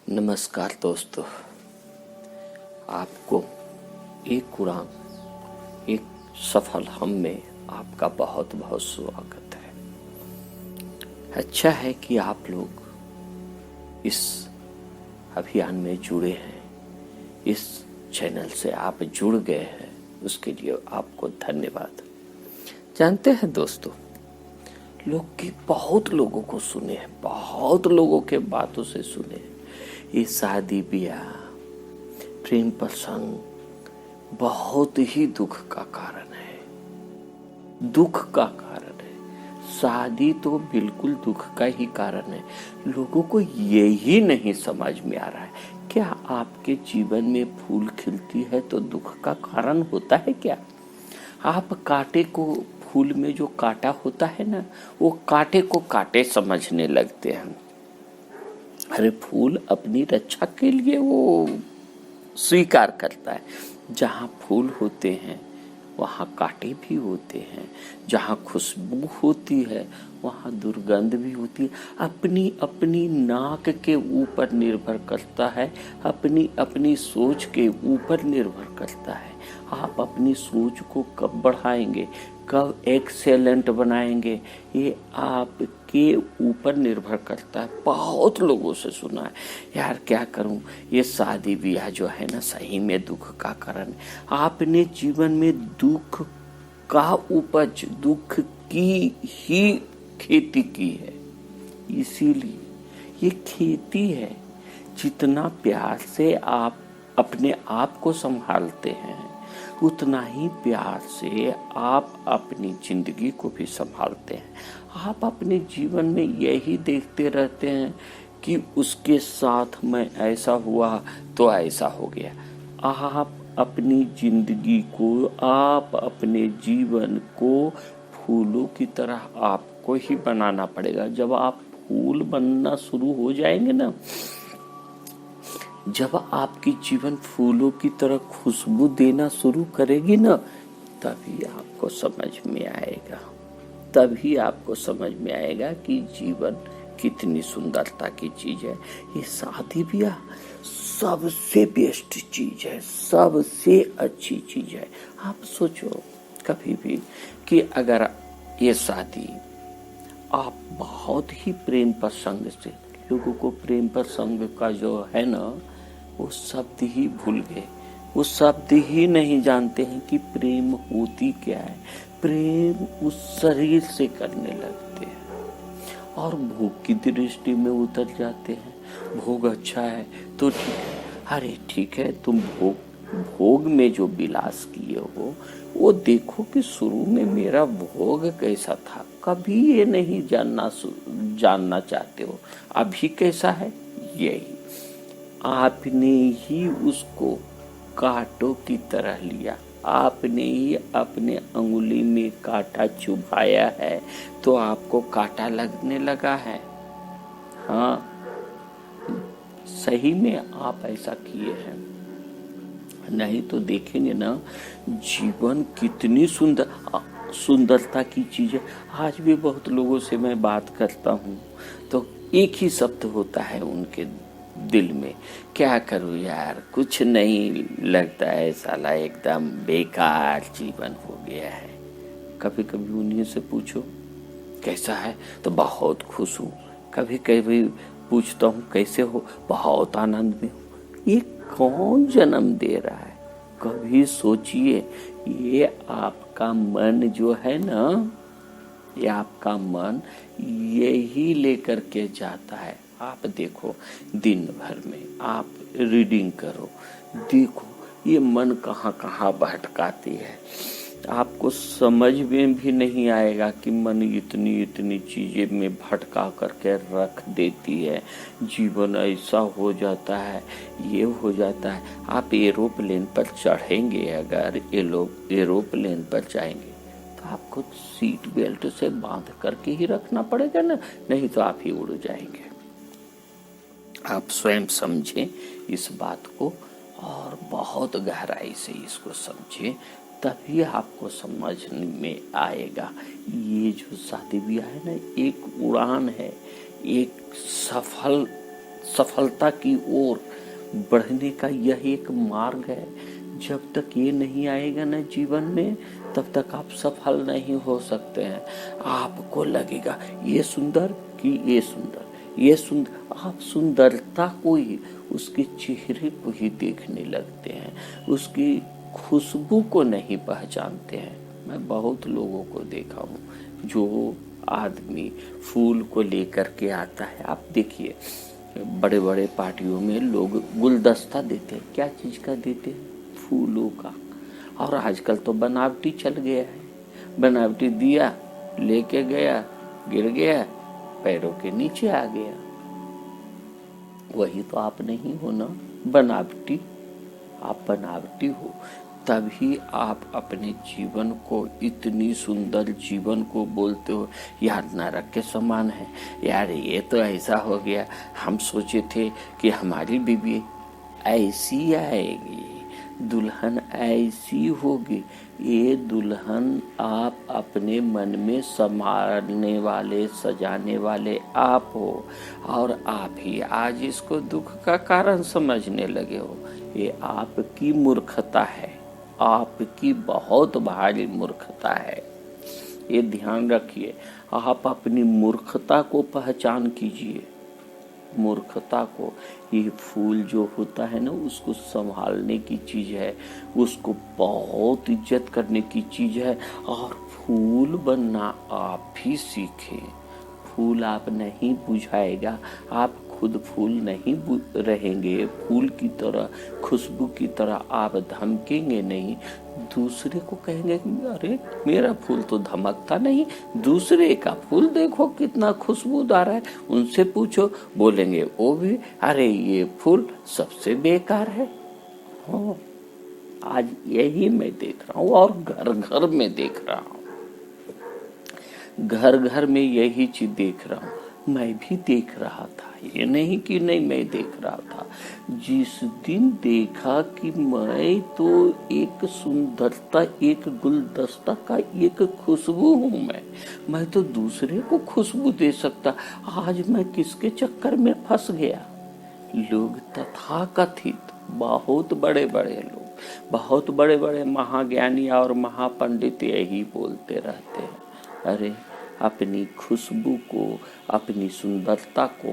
नमस्कार दोस्तों, आपको एक उड़ान एक सफल हम में आपका बहुत बहुत स्वागत है। अच्छा है कि आप लोग इस अभियान में जुड़े हैं, इस चैनल से आप जुड़ गए हैं, उसके लिए आपको धन्यवाद। जानते हैं दोस्तों, बहुत लोगों को सुने हैं, बहुत लोगों के बातों से सुने हैं, ये शादी ब्याह प्रेम प्रसंग बहुत ही दुख का कारण है। दुख का कारण है, शादी तो बिल्कुल दुख का ही कारण है। लोगों को यही नहीं समझ में आ रहा है, क्या आपके जीवन में फूल खिलती है तो दुख का कारण होता है क्या? आप कांटे को, फूल में जो कांटा होता है ना, वो कांटे को कांटे समझने लगते हैं। अरे फूल अपनी रक्षा के लिए वो स्वीकार करता है। जहाँ फूल होते हैं वहाँ कांटे भी होते हैं, जहाँ खुशबू होती है वहाँ दुर्गंध भी होती है। अपनी अपनी नाक के ऊपर निर्भर करता है, अपनी अपनी सोच के ऊपर निर्भर करता है। आप अपनी सोच को कब बढ़ाएंगे, कब एक्सेलेंट बनाएंगे, ये आपके ऊपर निर्भर करता है। बहुत लोगों से सुना है, यार क्या करूं, ये शादी ब्याह जो है ना सही में दुख का कारण है। आपने जीवन में दुख का उपज, दुख की ही खेती की है, इसीलिए ये खेती है। जितना प्यार से आप अपने आप को संभालते हैं, उतना ही प्यार से आप अपनी जिंदगी को भी संभालते हैं। आप अपने जीवन में यही देखते रहते हैं कि उसके साथ में ऐसा हुआ तो ऐसा हो गया। आप अपनी जिंदगी को, आप अपने जीवन को फूलों की तरह आपको ही बनाना पड़ेगा। जब आप फूल बनना शुरू हो जाएंगे ना, जब आपकी जीवन फूलों की तरह खुशबू देना शुरू करेगी ना, तभी आपको समझ में आएगा, तभी आपको समझ में आएगा कि जीवन कितनी सुंदरता की चीज है। ये शादी ब्याह सबसे बेस्ट चीज है, सबसे अच्छी चीज है। आप सोचो कभी भी कि अगर ये शादी आप बहुत ही प्रेम प्रसंग से, लोगों को प्रेम प्रसंग का जो है ना वो शब्द ही भूल गए, वो शब्द ही नहीं जानते हैं कि प्रेम होती क्या है। प्रेम उस शरीर से करने लगते हैं और भोग की दृष्टि में उतर जाते हैं। भोग अच्छा है तो ठीक है, अरे ठीक है, तुम भोग में जो विलास किए हो वो देखो कि शुरू में मेरा भोग कैसा था, कभी ये नहीं जानना चाहते हो अभी कैसा है। यही आपने ही उसको कांटों की तरह लिया, आपने ही अपने अंगुली में कांटा चुभाया है तो आपको कांटा लगने लगा है। हाँ, सही में आप ऐसा किए हैं, नहीं तो देखेंगे ना जीवन कितनी सुंदरता की चीज है। आज भी बहुत लोगों से मैं बात करता हूँ तो एक ही शब्द होता है उनके दिल में, क्या करूँ यार, कुछ नहीं लगता है, साला एकदम बेकार जीवन हो गया है। कभी कभी उन्हीं से पूछो कैसा है तो बहुत खुश हूँ, कभी कभी पूछता हूँ कैसे हो, बहुत आनंद में हूँ। ये कौन जन्म दे रहा है? कभी सोचिए, ये आपका मन जो है ना, ये आपका मन यही लेकर के जाता है। आप देखो दिन भर में आप रीडिंग करो, देखो ये मन कहाँ कहाँ भटकाती है। आपको समझ में भी नहीं आएगा कि मन इतनी इतनी चीजें में भटका करके रख देती है। जीवन ऐसा हो जाता है, ये हो जाता है। आप एरोप्लेन पर चढ़ेंगे, अगर एरोप्लेन पर जाएंगे तो आपको सीट बेल्ट से बांध करके ही रखना पड़ेगा ना, नहीं तो आप ही उड़ जाएंगे। आप स्वयं समझें इस बात को और बहुत गहराई से इसको समझें, तभी आपको समझ में आएगा। ये जो शादी ब्याह है ना, एक उड़ान है, एक सफल सफलता की ओर बढ़ने का यह एक मार्ग है। जब तक ये नहीं आएगा ना जीवन में, तब तक आप सफल नहीं हो सकते हैं। आपको लगेगा ये सुंदर कि ये सुंदर, ये सुंदर, आप सुंदरता को ही, उसके चेहरे को ही देखने लगते हैं, उसकी खुशबू को नहीं पहचानते हैं। मैं बहुत लोगों को देखा हूँ, जो आदमी फूल को लेकर के आता है, आप देखिए बड़े बड़े पार्टियों में लोग गुलदस्ता देते हैं, क्या चीज का देते हैं? फूलों का। और आजकल तो बनावटी चल गया है, बनावटी दिया, लेके गया, गिर गया, पैरों के नीचे आ गया। वही तो आप नहीं हो ना, बनावटी। आप बनावटी हो, तभी आप अपने जीवन को, इतनी सुंदर जीवन को बोलते हो यार नरक के समान है। यार ये तो ऐसा हो गया, हम सोचे थे कि हमारी बीवी ऐसी आएगी, दुल्हन ऐसी होगी। ये दुल्हन आप अपने मन में संभालने वाले, सजाने वाले आप हो, और आप ही आज इसको दुख का कारण समझने लगे हो। ये आपकी मूर्खता है, आपकी बहुत भारी मूर्खता है। ये ध्यान रखिए, आप अपनी मूर्खता को पहचान कीजिए। मूर्खता को, ये फूल जो होता है ना, उसको संभालने की चीज है, उसको बहुत इज्जत करने की चीज है। और फूल बनना आप भी सीखें। फूल आप नहीं बुझाएगा, आप खुद फूल नहीं रहेंगे, फूल की तरह, खुशबू की तरह आप धमकेंगे नहीं। दूसरे को कहेंगे अरे मेरा फूल तो धमकता नहीं, दूसरे का फूल देखो कितना खुशबूदार है, उनसे पूछो, बोलेंगे वो भी अरे ये फूल सबसे बेकार है। हाँ, आज यही मैं देख रहा हूँ, और घर घर में देख रहा हूँ, घर घर में यही चीज देख रहा हूँ। मैं भी देख रहा था, ये नहीं कि नहीं मैं देख रहा था। जिस दिन देखा कि मैं तो एक सुंदरता, एक गुलदस्ता का एक खुशबू हूँ, मैं तो दूसरे को खुशबू दे सकता। आज मैं किसके चक्कर में फंस गया? लोग तथाकथित बहुत बड़े बड़े लोग, बहुत बड़े बड़े महाज्ञानी और महापंडित यही बोलते रहते हैं, अरे अपनी खुशबू को, अपनी सुंदरता को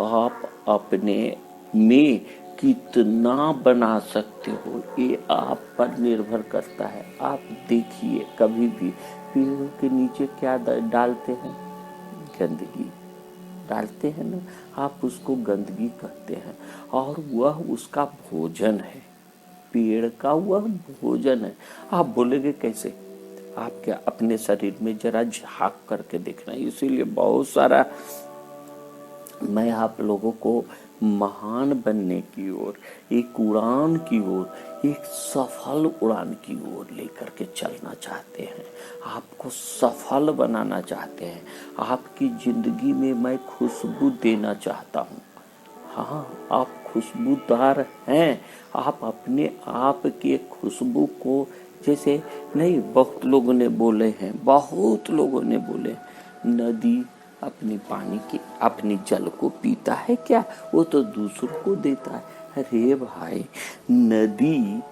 आप अपने में कितना बना सकते हो, ये आप पर निर्भर करता है। आप देखिए, कभी भी पेड़ों के नीचे क्या डालते हैं? गंदगी डालते हैं ना, आप उसको गंदगी कहते हैं, और वह उसका भोजन है, पेड़ का वह भोजन है। आप बोलेंगे कैसे? आप क्या अपने शरीर में जरा झांक करके देखना। इसीलिए बहुत सारा मैं आप लोगों को महान बनने की ओर, एक उड़ान की ओर, एक सफल उड़ान की ओर लेकर के चलना चाहते हैं, आपको सफल बनाना चाहते हैं। आपकी जिंदगी में मैं खुशबू देना चाहता हूँ। हाँ, आप खुशबूदार हैं। आप अपने आप के खुशबू को, जैसे नहीं, बहुत लोगों ने बोले हैं, बहुत लोगों ने बोले, नदी अपनी पानी की, अपनी जल को पीता है क्या? वो तो दूसरों को देता है। अरे भाई, नदी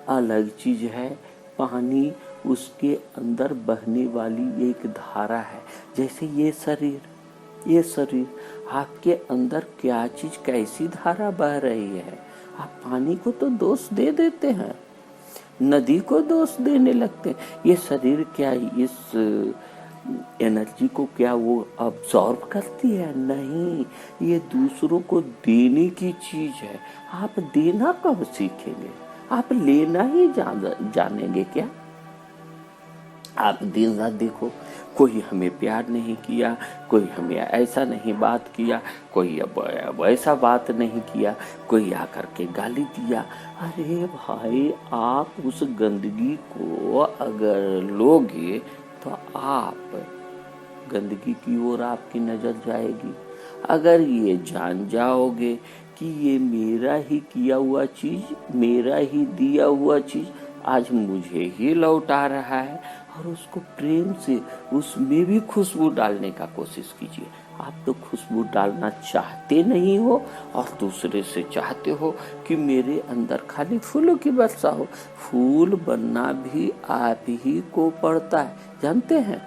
अलग चीज है, पानी उसके अंदर बहने वाली एक धारा है। जैसे ये शरीर आपके अंदर क्या चीज, कैसी धारा बह रही है? आप पानी को तो दोष दे देते हैं, नदी को दोष देने लगते हैं। ये शरीर क्या इस एनर्जी को क्या वो अब्सॉर्ब करती है? नहीं, ये दूसरों को देने की चीज है। आप देना कब सीखेंगे? आप लेना ही जानेंगे क्या? आप दिन रात देखो, कोई हमें प्यार नहीं किया, कोई हमें ऐसा नहीं बात किया, कोई अब ऐसा बात नहीं किया, कोई आकर के गाली दिया। अरे भाई, आप उस गंदगी को अगर लोगे तो आप गंदगी की ओर आपकी नजर जाएगी। अगर ये जान जाओगे कि ये मेरा ही किया हुआ चीज, मेरा ही दिया हुआ चीज आज मुझे ही लौटा रहा है, और उसको प्रेम से उसमें भी खुशबू डालने का कोशिश कीजिए। आप तो खुशबू डालना चाहते नहीं हो और दूसरे से चाहते हो कि मेरे अंदर खाली फूलों की वर्षा हो। फूल बनना भी आप ही को पड़ता है, जानते हैं।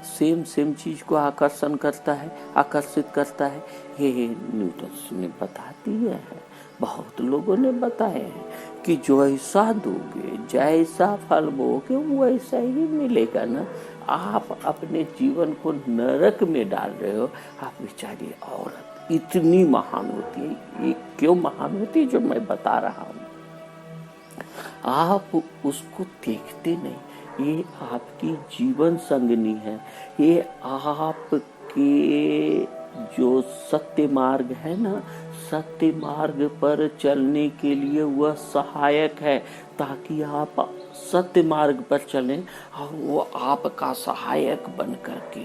सेम चीज को आकर्षण करता है, आकर्षित करता है। ये न्यूटन ने बता दिया है, बहुत लोगों ने बताया है कि जो ऐसा दोगे, जैसा फल बोगे वैसा ही मिलेगा ना। आप अपने जीवन को नरक में डाल रहे हो। आप बेचारी औरत इतनी महान होती है, ये क्यों महान होती है जो मैं बता रहा हूँ, आप उसको देखते नहीं। ये आपकी जीवन संगनी है, ये आपके जो सत्य मार्ग है ना, सत्य मार्ग पर चलने के लिए वह सहायक है, ताकि आप सत्य मार्ग पर चलें और वो आपका सहायक बन करके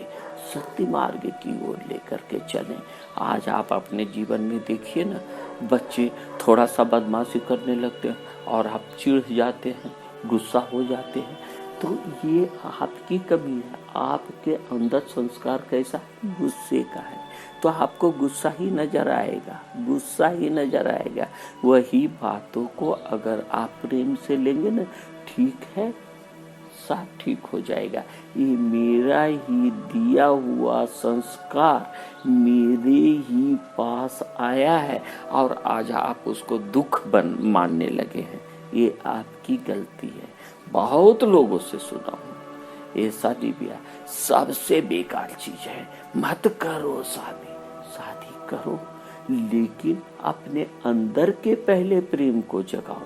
सत्य मार्ग की ओर लेकर के चलें। आज आप अपने जीवन में देखिए ना, बच्चे थोड़ा सा बदमाशी करने लगते हैं और आप चिढ़ जाते हैं, गुस्सा हो जाते हैं, तो ये आपकी कमी है। आपके अंदर संस्कार कैसा है? गुस्से का है, तो आपको गुस्सा ही नजर आएगा, गुस्सा ही नजर आएगा। वही बातों को अगर आप प्रेम से लेंगे ना, ठीक है, सब ठीक हो जाएगा। ये मेरा ही दिया हुआ संस्कार मेरे ही पास आया है और आज आप उसको दुख मानने लगे हैं। ये आपकी गलती है। बहुत लोगों से सुना हूँ, ये शादी ब्याह सबसे बेकार चीज है, मत करो शादी। शादी करो, लेकिन अपने अंदर के पहले प्रेम को जगाओ।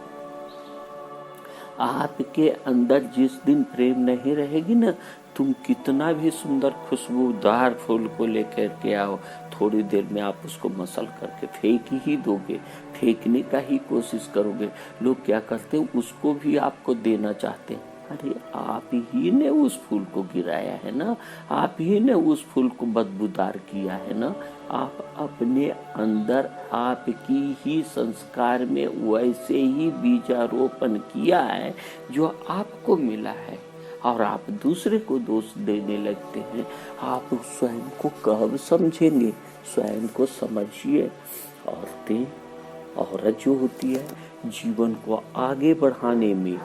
आपके अंदर जिस दिन प्रेम नहीं रहेगी ना, तुम कितना भी सुंदर खुशबूदार फूल को लेकर के आओ, थोड़ी देर में आप उसको मसल करके फेंक ही दोगे, फेंकने का ही कोशिश करोगे। लोग क्या करते हैं, उसको भी आपको देना चाहते हैं। अरे आप ही ने उस फूल को गिराया है ना, आप ही ने उस फूल को बदबूदार किया है ना। आप अपने अंदर आपकी ही संस्कार में वैसे ही बीजारोपण किया है जो आपको मिला है, और आप दूसरे को दोष देने लगते हैं। आप स्वयं को कब समझेंगे? स्वयं को समझिए। औरत जो होती है, जीवन को आगे बढ़ाने में,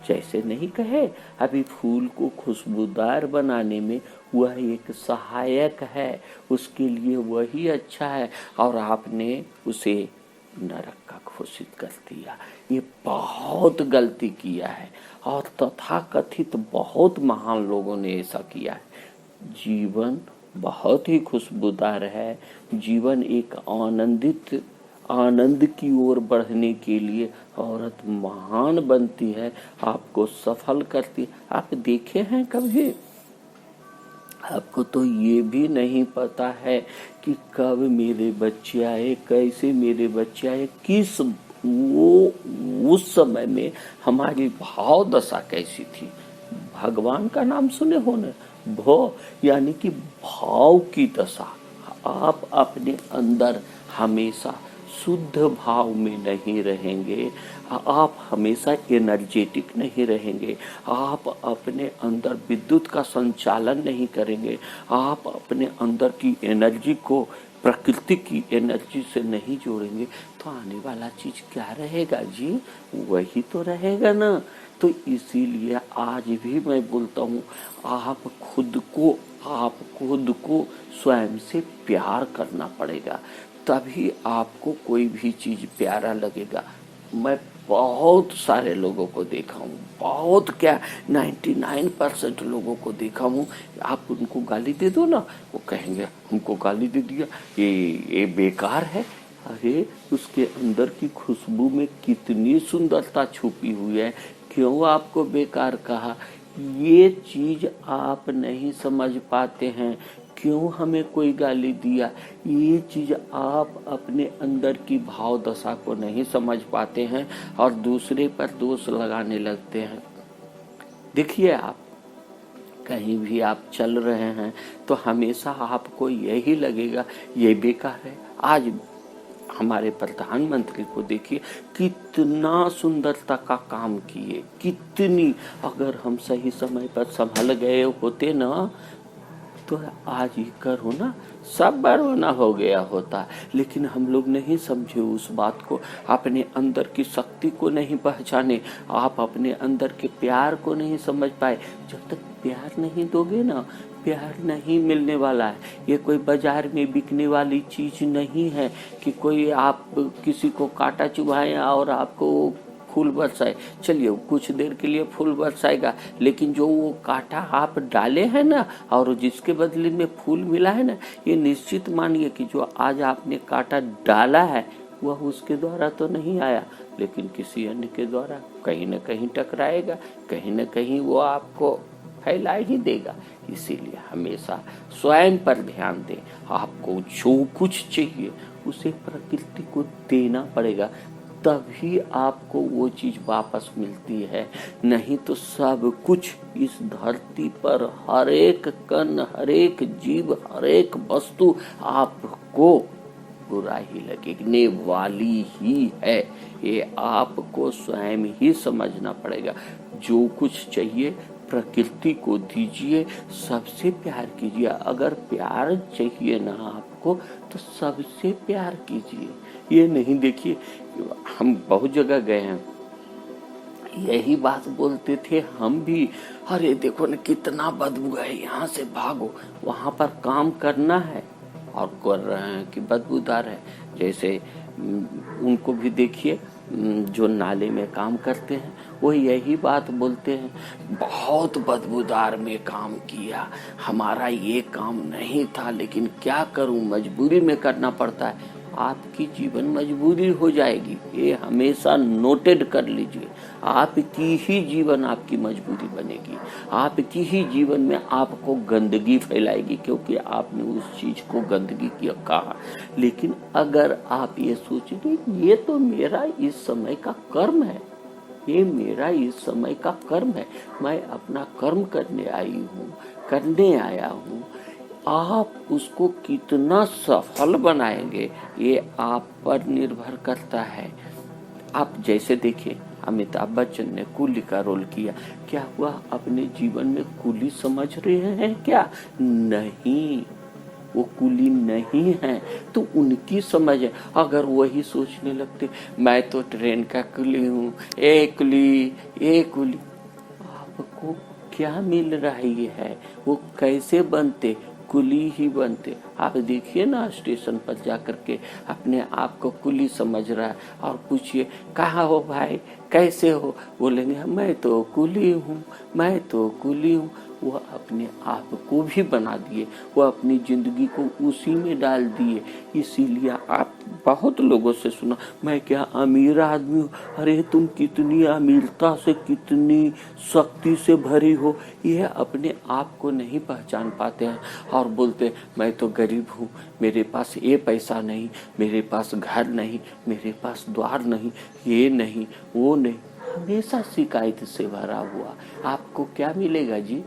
जैसे नहीं कहे अभी फूल को खुशबूदार बनाने में वह एक सहायक है, उसके लिए वही अच्छा है, और आपने उसे नरक का घोषित कर दिया। ये बहुत गलती किया है, और तथाकथित बहुत महान लोगों ने ऐसा किया है। जीवन बहुत ही खुशबूदार है। जीवन एक आनंद की ओर बढ़ने के लिए औरत महान बनती है, आपको सफल करती है। आप देखे हैं कभी? आपको तो ये भी नहीं पता है कि कब मेरे बच्चे आए, कैसे मेरे बच्चे आए, किस उस समय में हमारी भाव दशा कैसी थी। भगवान का नाम सुने हो न, भव यानी कि भाव की दशा। आप अपने अंदर हमेशा शुद्ध भाव में नहीं रहेंगे, आप हमेशा एनर्जेटिक नहीं रहेंगे, आप अपने अंदर विद्युत का संचालन नहीं करेंगे, आप अपने अंदर की एनर्जी को प्रकृति की एनर्जी से नहीं जोड़ेंगे, तो आने वाला चीज क्या रहेगा जी? वही तो रहेगा ना। तो इसीलिए आज भी मैं बोलता हूँ, आप खुद को स्वयं से प्यार करना पड़ेगा, तभी आपको कोई भी चीज प्यारा लगेगा। मैं बहुत सारे लोगों को देखा हूँ, बहुत क्या 99% लोगों को देखा हूँ। आप उनको गाली दे दो ना, वो कहेंगे हमको गाली दे दिया, ये बेकार है। अरे उसके अंदर की खुशबू में कितनी सुंदरता छुपी हुई है, क्यों आपको बेकार कहा? ये चीज आप नहीं समझ पाते हैं, क्यों हमें कोई गाली दिया। ये चीज आप अपने अंदर की भाव दशा को नहीं समझ पाते हैं और दूसरे पर दोष लगाने लगते हैं। देखिए, आप कहीं भी आप चल रहे हैं तो हमेशा आपको यही लगेगा ये बेकार है। आज हमारे प्रधानमंत्री को देखिए, कितना सुंदरता का काम किए, कितनी, अगर हम सही समय पर संभल गए होते ना, तो आज ही करो ना, सब बरवना हो गया होता, लेकिन हम लोग नहीं समझे उस बात को, अपने अंदर की शक्ति को नहीं पहचाने, आप अपने अंदर के प्यार को नहीं समझ पाए। जब तक प्यार नहीं दोगे ना, प्यार नहीं मिलने वाला है। ये कोई बाजार में बिकने वाली चीज नहीं है कि कोई आप किसी को कांटा चुभाए और आपको फूल बरसाए। चलिए कुछ देर के लिए फूल बरसाएगा, लेकिन जो वो कांटा आप डाले हैं ना और जिसके बदले में फूल मिला है ना, ये निश्चित मानिए कि जो आज आपने कांटा डाला है वह उसके द्वारा तो नहीं आया, लेकिन किसी अन्य के द्वारा कहीं न कहीं टकराएगा, कहीं न कहीं वो आपको फैला ही देगा। इसीलिए हमेशा स्वयं पर ध्यान दें। आपको जो कुछ चाहिए उसे प्रकृति को देना पड़ेगा, तभी आपको वो चीज वापस मिलती है। नहीं तो सब कुछ इस धरती पर हर एक कण, हर एक जीव, हर एक वस्तु आपको बुरा ही लगने वाली ही है। ये आपको स्वयं ही समझना पड़ेगा। जो कुछ चाहिए प्रकृति को दीजिए, सबसे प्यार कीजिए। अगर प्यार चाहिए ना आपको तो सबसे प्यार कीजिए। ये नहीं देखिए, हम बहुत जगह गए हैं, यही बात बोलते थे हम भी, अरे देखो ना कितना बदबू है, यहाँ से भागो, वहां पर काम करना है और कर रहे हैं कि बदबूदार है। जैसे उनको भी देखिए जो नाले में काम करते हैं, वो यही बात बोलते हैं, बहुत बदबूदार में काम किया, हमारा ये काम नहीं था, लेकिन क्या करूं, मजबूरी में करना पड़ता है। आपकी जीवन मजबूरी हो जाएगी, ये हमेशा नोटेड कर लीजिए। आपकी ही जीवन आपकी मजबूरी बनेगी, आपकी ही जीवन में आपको गंदगी फैलाएगी, क्योंकि आपने उस चीज को गंदगी की कहा। लेकिन अगर आप ये सोचेंगे ये तो मेरा इस समय का कर्म है, ये मेरा इस समय का कर्म है, मैं अपना कर्म करने आया हूँ, आप उसको कितना सफल बनाएंगे ये आप पर निर्भर करता है। आप जैसे देखिए अमिताभ बच्चन ने कूली का रोल किया, क्या हुआ, अपने जीवन में कूली समझ रहे हैं क्या? नहीं, वो कूली नहीं है, तो उनकी समझ है। अगर वही सोचने लगते मैं तो ट्रेन का कूली हूँ, ए कूली, आपको क्या मिल रही है? वो कैसे बनते? कुली ही बनते। आप देखिए ना स्टेशन पर जाकर के अपने आप को कुली समझ रहा है और पूछिए कहाँ हो भाई, कैसे हो, बोलेंगे मैं तो कुली हूँ, मैं तो कुली हूँ। वो अपने आप को भी बना दिए, वो अपनी जिंदगी को उसी में डाल दिए। इसीलिए आप बहुत लोगों से सुना मैं क्या अमीर आदमी हूँ, अरे तुम कितनी अमीरता से, कितनी शक्ति से भरी हो, यह अपने आप को नहीं पहचान पाते हैं और बोलते मैं तो गरीब हूँ, मेरे पास ये पैसा नहीं, मेरे पास घर नहीं, मेरे पास द्वार नहीं, ये नहीं वो नहीं, हमेशा शिकायत से भरा हुआ। आपको क्या मिलेगा जी?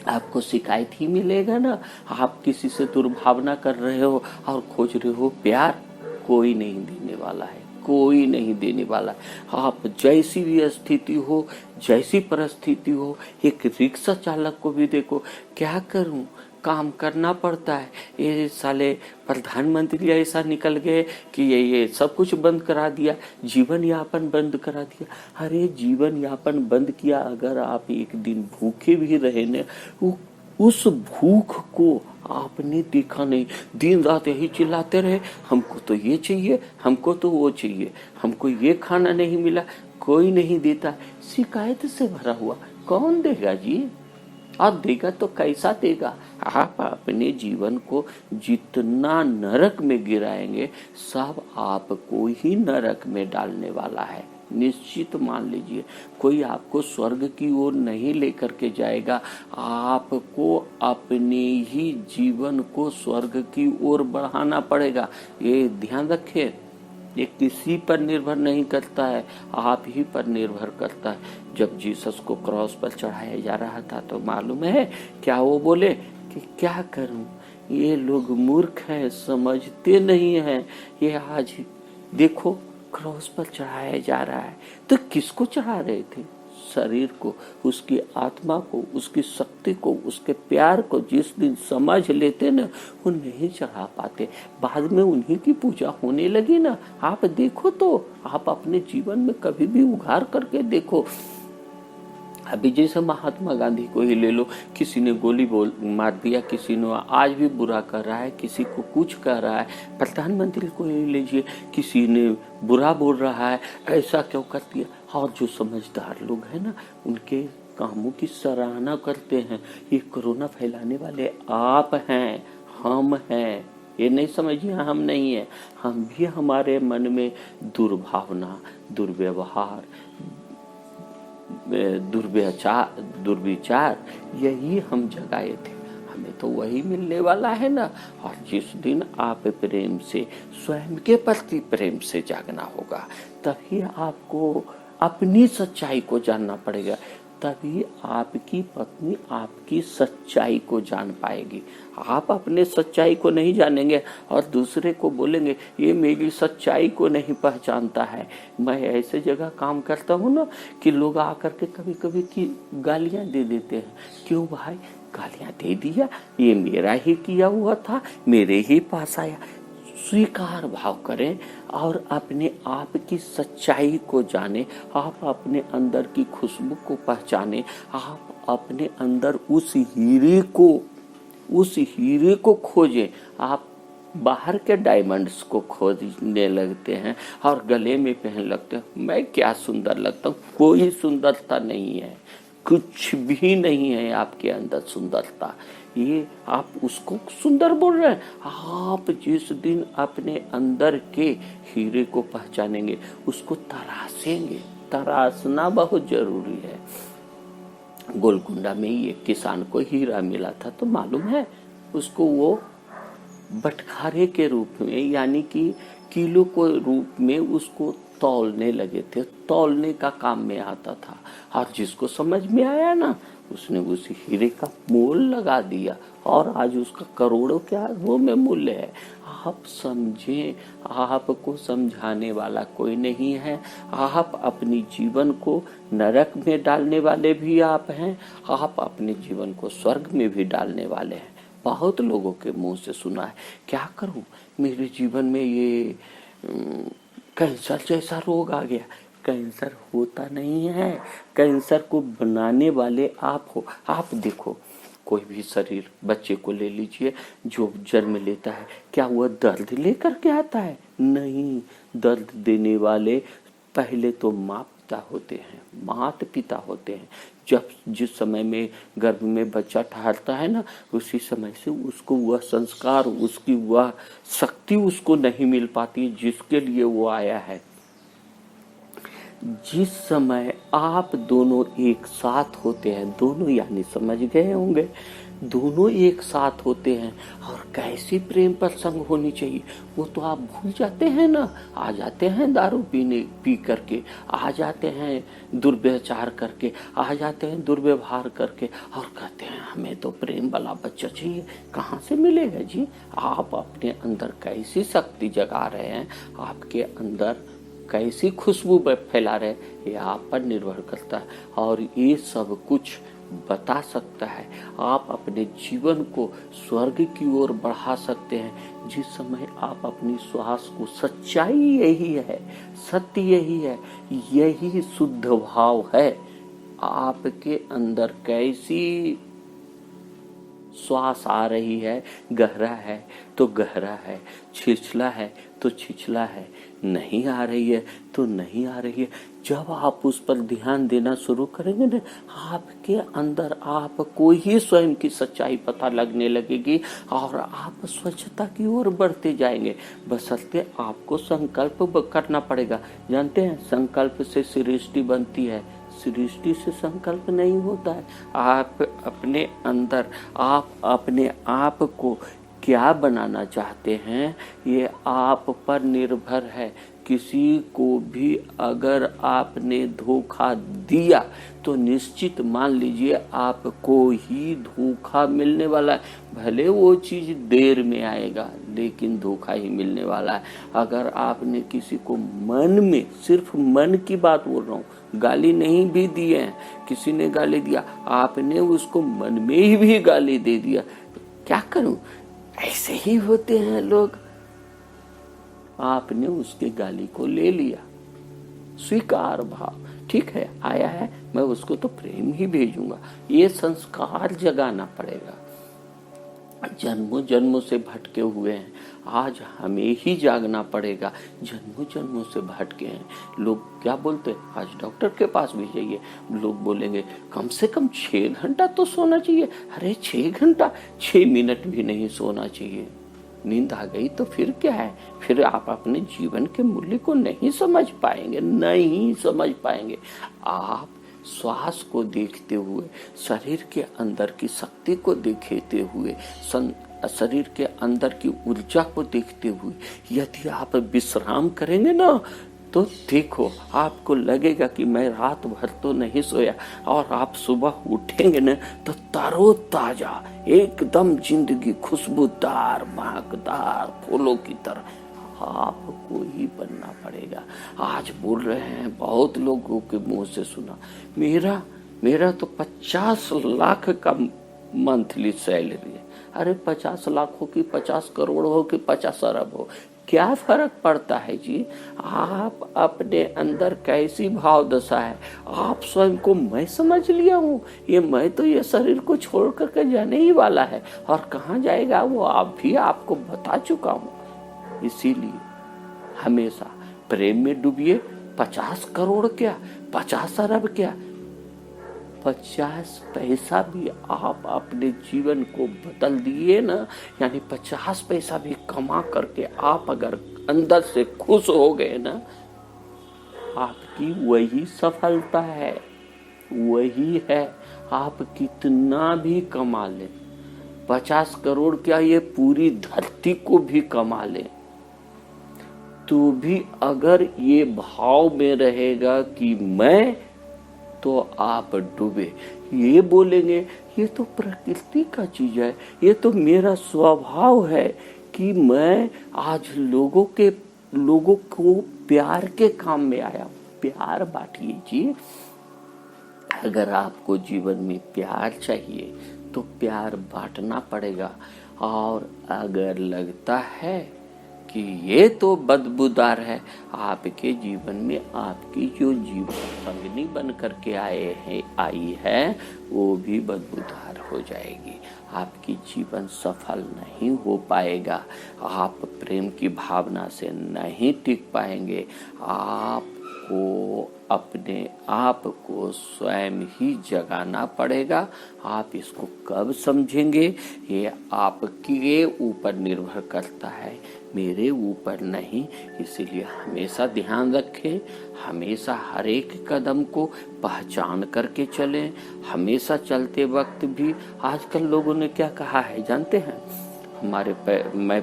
आपको शिकायत ही मिलेगा ना। आप किसी से दुर्भावना कर रहे हो और खोज रहे हो प्यार, कोई नहीं देने वाला है, कोई नहीं देने वाला है। आप जैसी भी स्थिति हो, जैसी परिस्थिति हो, एक रिक्शा चालक को भी देखो, क्या करूं, काम करना पड़ता है। ये साले प्रधानमंत्री ऐसा निकल गए कि ये सब कुछ बंद करा दिया, जीवन यापन बंद करा दिया। अरे जीवन यापन बंद किया, अगर आप एक दिन भूखे भी रहे न, उस भूख को आपने देखा नहीं, दिन रात यही चिल्लाते रहे हमको तो ये चाहिए, हमको तो वो चाहिए, हमको ये खाना नहीं मिला, कोई नहीं देता, शिकायत से भरा हुआ। कौन देगा जी? और देगा तो कैसा देगा? आप अपने जीवन को जितना नरक में गिराएंगे, सब आपको ही नरक में डालने वाला है। निश्चित मान लीजिए, कोई आपको स्वर्ग की ओर नहीं लेकर के जाएगा, आपको अपने ही जीवन को स्वर्ग की ओर बढ़ाना पड़ेगा। ये ध्यान रखिए, ये किसी पर निर्भर नहीं करता है, आप ही पर निर्भर करता है। जब जीसस को क्रॉस पर चढ़ाया जा रहा था तो मालूम है क्या वो बोले कि क्या करूं, ये लोग मूर्ख हैं, समझते नहीं हैं। ये आज देखो क्रॉस पर चढ़ाया जा रहा है, तो किसको चढ़ा रहे थे? शरीर को, उसकी आत्मा को, उसकी शक्ति को, उसके प्यार को जिस दिन समझ लेते ना, वो नहीं चढ़ा पाते। बाद में उन्हीं की पूजा होने लगी ना। आप देखो तो, आप अपने जीवन में कभी भी उघार करके देखो। अभी जैसे महात्मा गांधी को ही ले लो, किसी ने गोली मार दिया, किसी ने आज भी बुरा कर रहा है, किसी को कुछ कर रहा है। प्रधानमंत्री को ही लीजिए, किसी ने बुरा बोल रहा है, ऐसा क्यों कर दिया। और जो समझदार लोग हैं ना, उनके कामों की सराहना करते हैं। ये कोरोना फैलाने वाले आप हैं, हम हैं, ये नहीं समझिए हम नहीं है। हम भी, हमारे मन में दुर्भावना, दुर्व्यवहार, दुर्विचार यही हम जगाए थे। हमें तो वही मिलने वाला है ना। और जिस दिन आप प्रेम से, स्वयं के प्रति प्रेम से जागना होगा, तभी आपको अपनी सच्चाई को जानना पड़ेगा। तभी आपकी पत्नी आपकी सच्चाई को जान पाएगी। आप अपने सच्चाई को नहीं जानेंगे और दूसरे को बोलेंगे ये मेरी सच्चाई को नहीं पहचानता है। मैं ऐसे जगह काम करता हूँ ना कि लोग आकर के कभी कभी की गालियां दे देते हैं। क्यों भाई गालियां दे दिया? ये मेरा ही किया हुआ था, मेरे ही पास आया। स्वीकार भाव करें और अपने आप की सच्चाई को जाने। आप अपने अंदर की खुशबू को पहचाने। आप अपने अंदर उस हीरे को खोजें। आप बाहर के डायमंड्स को खोजने लगते हैं और गले में पहन लगते हैं। मैं क्या सुंदर लगता हूँ? कोई सुंदरता नहीं है, कुछ भी नहीं है आपके अंदर सुंदरता। ये आप उसको सुंदर बोल रहे हैं। आप जिस दिन अपने अंदर के हीरे को पहचानेंगे, उसको तराशेंगे। तराशना बहुत जरूरी है। गोलकुंडा में ही एक किसान को हीरा मिला था, तो मालूम है उसको वो बटखारे के रूप में, यानी कि किलो के रूप में उसको तौलने लगे थे। तौलने का काम में आता था। और जिसको समझ में आया ना, उसने उस हीरे का मोल लगा दिया और आज उसका करोड़ों के वो में मूल्य है। आप समझें, आपको समझाने वाला कोई नहीं है। आप अपनी जीवन को नरक में डालने वाले भी आप हैं, आप अपने जीवन को स्वर्ग में भी डालने वाले हैं। बहुत लोगों के मुंह से सुना है, क्या करूं, मेरे जीवन में ये कैंसर जैसा रोग आ गया। कैंसर होता नहीं है, कैंसर को बनाने वाले आप हो। आप देखो, कोई भी शरीर, बच्चे को ले लीजिए, जो जन्म लेता है, क्या वह दर्द लेकर के आता है? नहीं, दर्द देने वाले पहले तो माँ पिता होते हैं, माता पिता होते हैं। जब जिस समय में गर्भ में बच्चा ठहरता है ना, उसी समय से उसको वह संस्कार, उसकी वह शक्ति उसको नहीं मिल पाती जिसके लिए वो आया है। जिस समय आप दोनों एक साथ होते हैं, दोनों यानी समझ गए होंगे, दोनों एक साथ होते हैं और कैसी प्रेम प्रसंग होनी चाहिए वो तो आप भूल जाते हैं ना। आ जाते हैं दारू पी करके, आ जाते हैं दुर्व्यवहार करके, आ जाते हैं दुर्व्यवहार करके और कहते हैं हमें तो प्रेम वाला बच्चा चाहिए। कहाँ से मिलेगा जी? आप अपने अंदर कैसी शक्ति जगा रहे हैं, आपके अंदर कैसी खुशबू फैला रहे, ये आप पर निर्भर करता है। और ये सब कुछ बता सकता है। आप अपने जीवन को स्वर्ग की ओर बढ़ा सकते हैं जिस समय आप अपनी श्वास को, सच्चाई यही है, सत्य यही है, यही शुद्ध भाव है। आपके अंदर कैसी श्वास आ रही है, गहरा है तो गहरा है, छिछला है तो छिछला है, नहीं आ रही है तो नहीं आ रही है। जब आप उस पर ध्यान देना शुरू करेंगे ना, आपके अंदर आपको ही स्वयं की सच्चाई पता लगने लगेगी और आप स्वच्छता की ओर बढ़ते जाएंगे। बशर्ते आपको संकल्प करना पड़ेगा। जानते हैं, संकल्प से सृष्टि बनती है, सृष्टि से संकल्प नहीं होता है। आप अपने अंदर, आप अपने आप को क्या बनाना चाहते हैं ये आप पर निर्भर है। किसी को भी अगर आपने धोखा दिया तो निश्चित मान लीजिए आपको ही धोखा मिलने वाला है। भले वो चीज देर में आएगा लेकिन धोखा ही मिलने वाला है। अगर आपने किसी को मन में, सिर्फ मन की बात बोल रहा हूँ, गाली नहीं भी दिए हैं, किसी ने गाली दिया, आपने उसको मन में ही भी गाली दे दिया, क्या करूं, ऐसे ही होते हैं लोग। आपने उसके गाली को ले लिया, स्वीकार भाव, ठीक है आया है, मैं उसको तो प्रेम ही भेजूंगा। ये संस्कार जगाना पड़ेगा। जन्मों जन्मों से भटके हुए हैं, आज हमें ही जागना पड़ेगा। जन्मों जन्मों से भटके हैं लोग। क्या बोलते हैं, आज डॉक्टर के पास भी जाइए, लोग बोलेंगे कम से कम 6 घंटा तो सोना चाहिए। अरे 6 घंटा, 6 मिनट भी नहीं सोना चाहिए। नींद आ गई तो फिर क्या है, फिर आप अपने जीवन के मूल्य को नहीं समझ पाएंगे, नहीं समझ पाएंगे। आप श्वास को देखते हुए, शरीर के अंदर की शक्ति को देखते हुए, शरीर के अंदर की ऊर्जा को देखते हुए यदि आप विश्राम करेंगे ना तो देखो आपको लगेगा कि मैं रात भर तो नहीं सोया, और आप सुबह उठेंगे ना तो तरोताजा एकदम, जिंदगी खुशबूदार महकदार फूलों की तरह। आपको ही बनना पड़ेगा। आज बोल रहे हैं, बहुत लोगों के मुंह से सुना, मेरा तो 50 लाख का मंथली सैलरी है। अरे 50 लाख हो कि 50 करोड़ हो कि 50 अरब हो, क्या फर्क पड़ता है जी। आप अपने अंदर कैसी भाव दशा है, आप स्वयं को मैं समझ लिया हूँ, ये मैं तो ये शरीर को छोड़ करके जाने ही वाला है, और कहाँ जाएगा वो आप भी आपको बता चुका हूँ। इसीलिए हमेशा प्रेम में डूबिए। 50 करोड़ क्या, 50 अरब क्या, 50 पैसा भी आप अपने जीवन को बदल दिए ना, यानी 50 पैसा भी कमा करके आप अगर अंदर से खुश हो गए ना, आपकी वही सफलता है, वही है। आप कितना भी कमा लें, 50 करोड़ क्या, ये पूरी धरती को भी कमा लें, तो भी अगर ये भाव में रहेगा कि मैं, तो आप डूबे। ये बोलेंगे ये तो प्रकृति का चीज है, ये तो मेरा स्वभाव है कि मैं आज लोगों को प्यार के काम में आया। प्यार बांटिए जी। अगर आपको जीवन में प्यार चाहिए तो प्यार बांटना पड़ेगा। और अगर लगता है कि ये तो बदबूदार है, आपके जीवन में आपकी जो जीवन संगनी बन करके आई है वो भी बदबूदार हो जाएगी। आपकी जीवन सफल नहीं हो पाएगा। आप प्रेम की भावना से नहीं टिक पाएंगे। आपको अपने आप को स्वयं ही जगाना पड़ेगा। आप इसको कब समझेंगे ये आपके ऊपर निर्भर करता है, मेरे ऊपर नहीं। इसीलिए हमेशा ध्यान रखें, हमेशा हर एक कदम को पहचान करके चलें। हमेशा चलते वक्त भी, आजकल लोगों ने क्या कहा है जानते हैं, हमारे मैं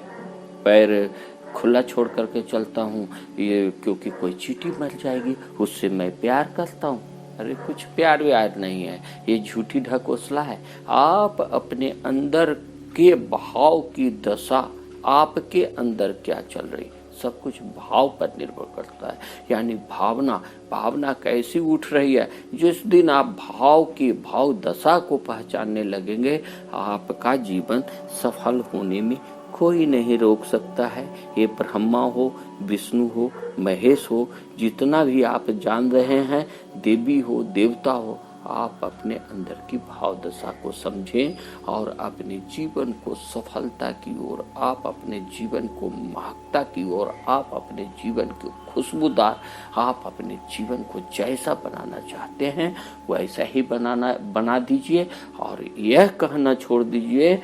पैर खुला छोड़ करके चलता हूँ ये क्योंकि कोई चींटी मर जाएगी, उससे मैं प्यार करता हूँ। अरे कुछ प्यार व्यार नहीं है, ये झूठी ढकोसला है। आप अपने अंदर के भाव की दशा, आपके अंदर क्या चल रही, सब कुछ भाव पर निर्भर करता है। यानी भावना कैसी उठ रही है। जिस दिन आप भाव दशा को पहचानने लगेंगे, आपका जीवन सफल होने में कोई नहीं रोक सकता है। ये ब्रह्मा हो, विष्णु हो, महेश हो, जितना भी आप जान रहे हैं, देवी हो, देवता हो, आप अपने अंदर की भाव दशा को समझें और अपने जीवन को सफलता की ओर, आप अपने जीवन को महकता की ओर, आप अपने जीवन को खुशबूदार, आप अपने जीवन को जैसा बनाना चाहते हैं वैसा ही बना दीजिए। और यह कहना छोड़ दीजिए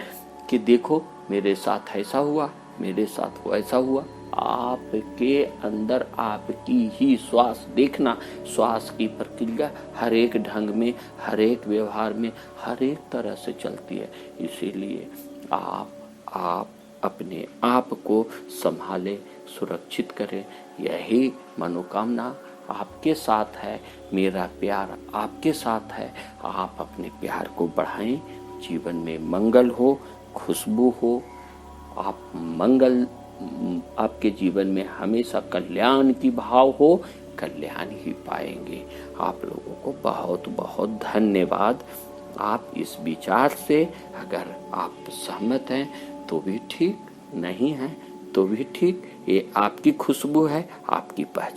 कि देखो मेरे साथ ऐसा हुआ, मेरे साथ वैसा हुआ। आपके अंदर आपकी ही श्वास देखना, श्वास की प्रक्रिया हर एक ढंग में, हर एक व्यवहार में, हर एक तरह से चलती है। इसीलिए आप अपने आप को संभाले, सुरक्षित करें। यही मनोकामना आपके साथ है, मेरा प्यार आपके साथ है। आप अपने प्यार को बढ़ाएं, जीवन में मंगल हो, खुशबू हो, आप मंगल, आपके जीवन में हमेशा कल्याण की भाव हो, कल्याण ही पाएंगे। आप लोगों को बहुत बहुत धन्यवाद। आप इस विचार से अगर आप सहमत हैं तो भी ठीक, नहीं हैं तो भी ठीक। ये आपकी खुशबू है, आपकी पहचान।